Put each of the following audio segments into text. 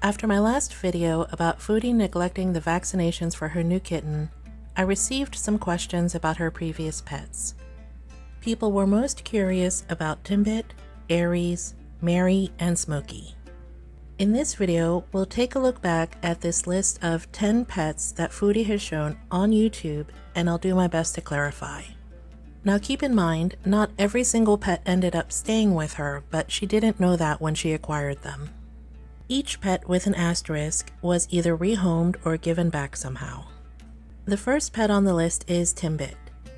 After my last video about Foodie neglecting the vaccinations for her new kitten, I received some questions about her previous pets. People were most curious about Timbit, Aries, Mary, and Smokey. In this video, we'll take a look back at this list of 10 pets that Foodie has shown on YouTube, and I'll do my best to clarify. Now keep in mind, not every single pet ended up staying with her, but she didn't know that when she acquired them. Each pet with an asterisk was either rehomed or given back somehow. The first pet on the list is Timbit.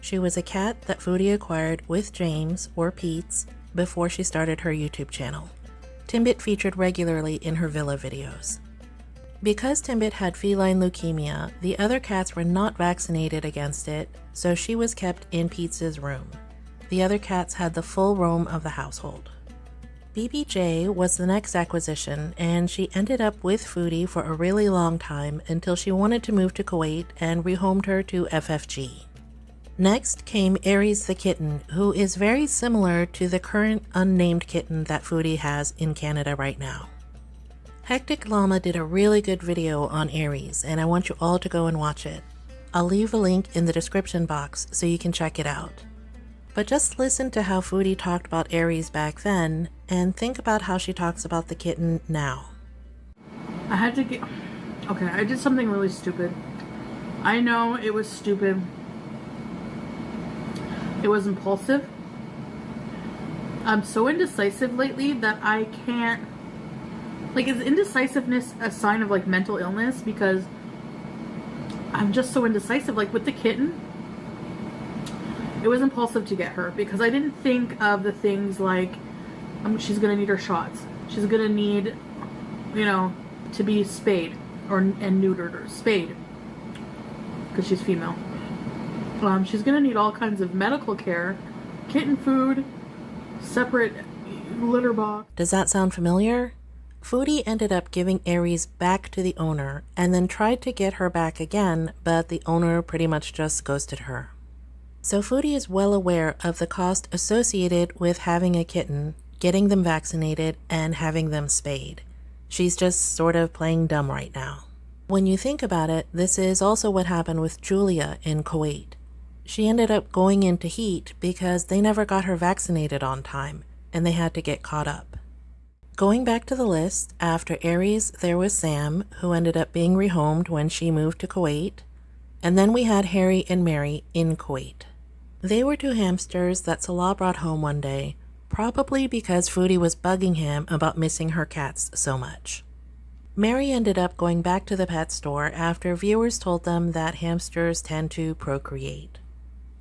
She was a cat that Foodie acquired with James, or Pete's, before she started her YouTube channel. Timbit featured regularly in her villa videos. Because Timbit had feline leukemia, the other cats were not vaccinated against it, so she was kept in Pete's room. The other cats had the full roam of the household. BBJ was the next acquisition, and she ended up with Foodie for a really long time until she wanted to move to Kuwait and rehomed her to FFG. Next came Aries the kitten, who is very similar to the current unnamed kitten that Foodie has in Canada right now. Hectic Llama did a really good video on Aries, and I want you all to go and watch it. I'll leave a link in the description box so you can check it out. But just listen to how Foodie talked about Aries back then, and think about how she talks about the kitten now. I did something really stupid. I know it was stupid. It was impulsive. I'm so indecisive lately that I can't... is indecisiveness a sign of mental illness? Because I'm just so indecisive. With the kitten, it was impulsive to get her because I didn't think of the things she's gonna need her shots. She's gonna need, to be spayed and neutered, or spayed because she's female. She's gonna need all kinds of medical care, kitten food, separate litter box. Does that sound familiar? Foodie ended up giving Aries back to the owner and then tried to get her back again, but the owner pretty much just ghosted her. So Foodie is well aware of the cost associated with having a kitten, getting them vaccinated, and having them spayed. She's just sort of playing dumb right now. When you think about it, this is also what happened with Julia in Kuwait. She ended up going into heat because they never got her vaccinated on time, and they had to get caught up. Going back to the list, after Aries, there was Sam, who ended up being rehomed when she moved to Kuwait, and then we had Harry and Mary in Kuwait. They were two hamsters that Salah brought home one day, probably because Foodie was bugging him about missing her cats so much. Mary ended up going back to the pet store after viewers told them that hamsters tend to procreate.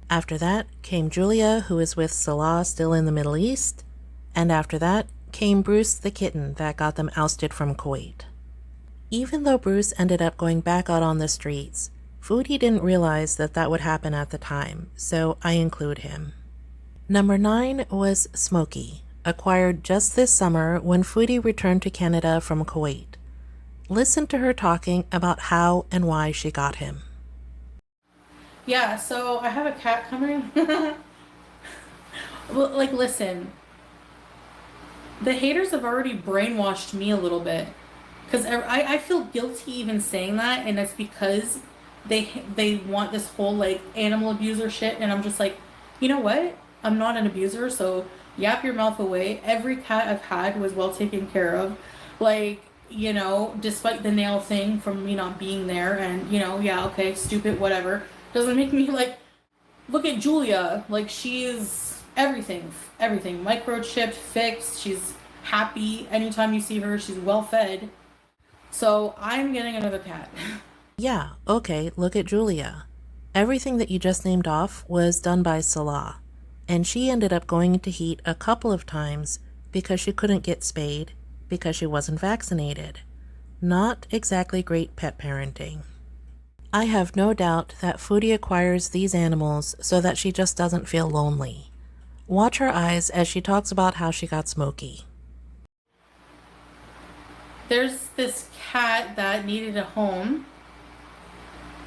After that came Julia, who is with Salah still in the Middle East, and after that came Bruce the kitten that got them ousted from Kuwait. Even though Bruce ended up going back out on the streets, Foodie didn't realize that that would happen at the time, so I include him. Number 9 was Smokey, acquired just this summer when Foodie returned to Canada from Kuwait. Listen to her talking about how and why she got him. Yeah, so I have a cat coming. Well, listen. The haters have already brainwashed me a little bit. Because I feel guilty even saying that, and it's because they want this whole animal abuser shit, and I'm just you know what? I'm not an abuser, so yap your mouth away. Every cat I've had was well taken care of. Despite the nail thing from me not being there, and yeah, okay, stupid, whatever. Doesn't make me look at Julia. She's everything. Microchipped, fixed, she's happy. Anytime you see her, she's well fed. So I'm getting another cat. Yeah, okay, look at Julia. Everything that you just named off was done by Salah, and she ended up going into heat a couple of times because she couldn't get spayed because she wasn't vaccinated. Not exactly great pet parenting. I have no doubt that Foodie acquires these animals so that she just doesn't feel lonely. Watch her eyes as she talks about how she got Smokey. There's this cat that needed a home,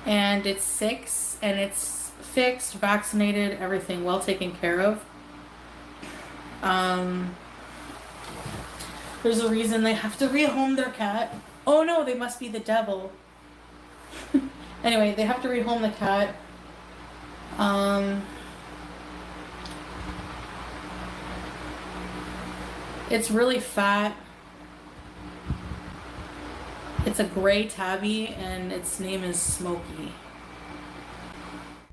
and it's 6, and it's fixed, vaccinated, everything well taken care of. There's a reason they have to rehome their cat. Oh no, they must be the devil. Anyway, they have to rehome the cat. Um, it's really fat. It's a gray tabby, and its name is Smokey.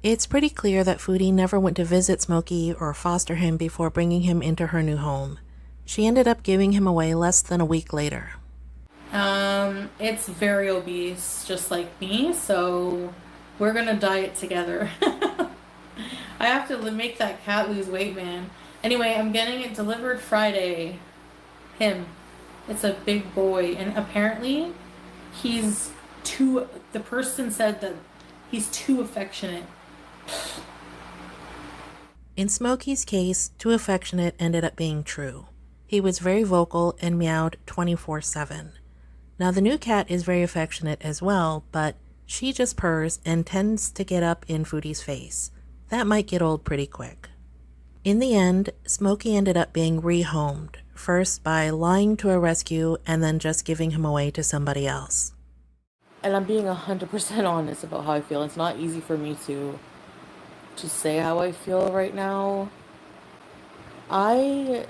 It's pretty clear that Foodie never went to visit Smokey or foster him before bringing him into her new home. She ended up giving him away less than a week later. It's very obese, just like me, so we're gonna diet together. I have to make that cat lose weight, man. Anyway, I'm getting it delivered Friday. Him. It's a big boy, and apparently he's too, the person said that he's too affectionate. In Smokey's case, too affectionate ended up being true. He was very vocal and meowed 24/7. Now, the new cat is very affectionate as well, but she just purrs and tends to get up in Foodie's face. That might get old pretty quick. In the end, Smokey ended up being rehomed, first by lying to a rescue and then just giving him away to somebody else. And I'm being 100% honest about how I feel. It's not easy for me to say how I feel right now. I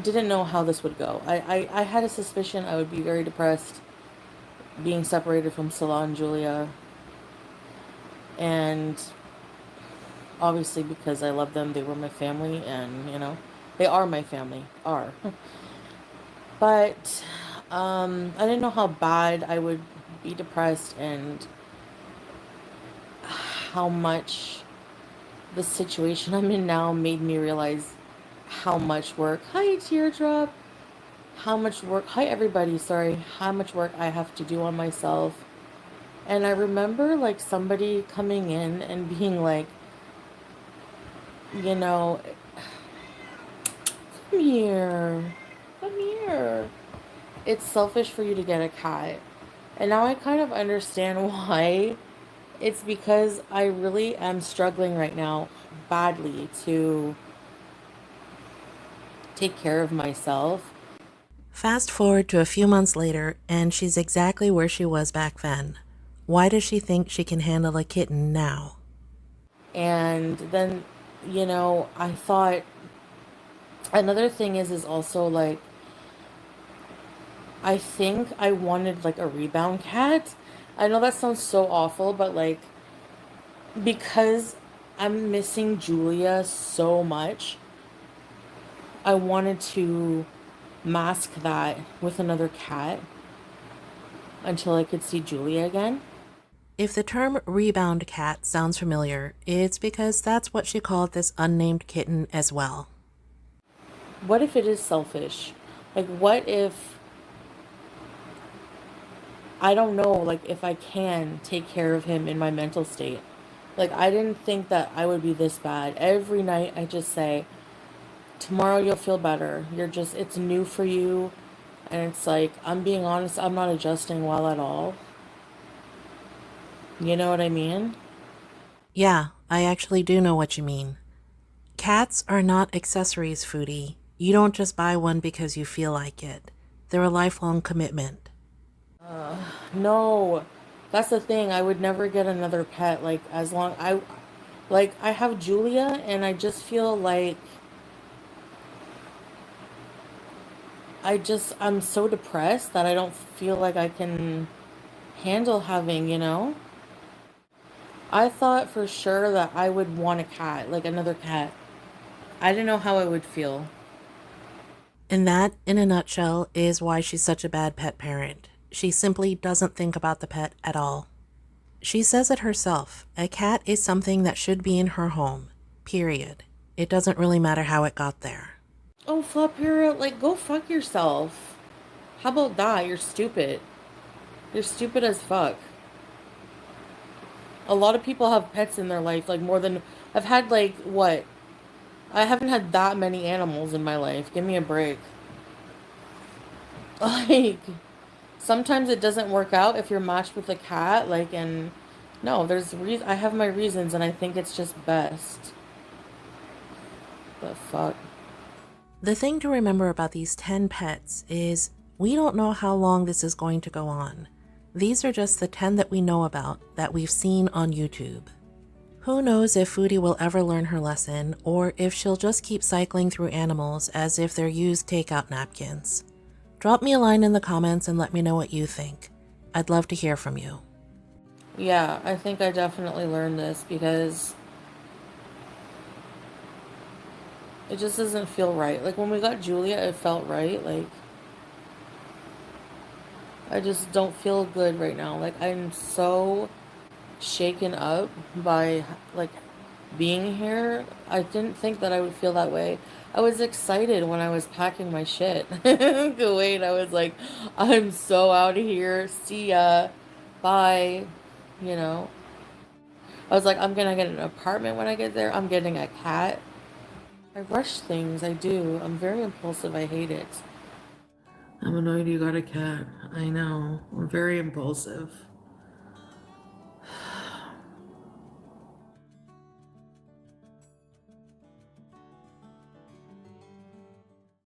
didn't know how this would go. I had a suspicion I would be very depressed being separated from Salah and Julia. And obviously because I love them, they were my family, and they are my family. But I didn't know how bad I would be depressed and how much the situation I'm in now made me realize how much work. Hi, Teardrop. How much work. Hi, everybody. Sorry. How much work I have to do on myself. And I remember like somebody coming in and being like, come here. Come here. It's selfish for you to get a cat. And now I kind of understand why. It's because I really am struggling right now badly to take care of myself. Fast forward to a few months later, and she's exactly where she was back then. Why does she think she can handle a kitten now? And then, I thought another thing is also like, I think I wanted like a rebound cat. I know that sounds so awful, but like, because I'm missing Julia so much, I wanted to mask that with another cat until I could see Julia again. If the term rebound cat sounds familiar, it's because that's what she called this unnamed kitten as well. What if it is selfish? Like, what if, I don't know, like, if I can take care of him in my mental state? Like, I didn't think that I would be this bad. Every night I just say, tomorrow you'll feel better. It's new for you. And it's like, I'm being honest, I'm not adjusting well at all. You know what I mean? Yeah, I actually do know what you mean. Cats are not accessories, Foodie. You don't just buy one because you feel like it. They're a lifelong commitment. No, that's the thing. I would never get another pet. Like, as long I have Julia, and I just feel like I'm so depressed that I don't feel like I can handle having. I thought for sure that I would want a cat, like another cat. I didn't know how I would feel. And that, in a nutshell, is why she's such a bad pet parent. She simply doesn't think about the pet at all. She says it herself, a cat is something that should be in her home, period. It doesn't really matter how it got there. Oh, Flopira, like, go fuck yourself. How about that? You're stupid. You're stupid as fuck. A lot of people have pets in their life, like more than I've had. Like, what? I haven't had that many animals in my life. Give me a break. Like, sometimes it doesn't work out if you're matched with a cat. Like, and no, I have my reasons, and I think it's just best. The fuck. The thing to remember about these 10 pets is We don't know how long this is going to go on. These are just the 10 that we know about that we've seen on YouTube. Who knows if Foodie will ever learn her lesson, or if she'll just keep cycling through animals as if they're used takeout napkins. Drop me a line in the comments and let me know what you think. I'd love to hear from you. Yeah, I think I definitely learned this because it just doesn't feel right. Like when we got Julia, it felt right. Like I just don't feel good right now. Like I'm so shaken up by like being here. I didn't think that I would feel that way. I was excited when I was packing my shit. Wait, I was like, I'm so out of here. See ya. Bye. You know. I was like, I'm gonna get an apartment when I get there. I'm getting a cat. I rush things. I do. I'm very impulsive. I hate it. I'm annoyed you got a cat. I know. I'm very impulsive.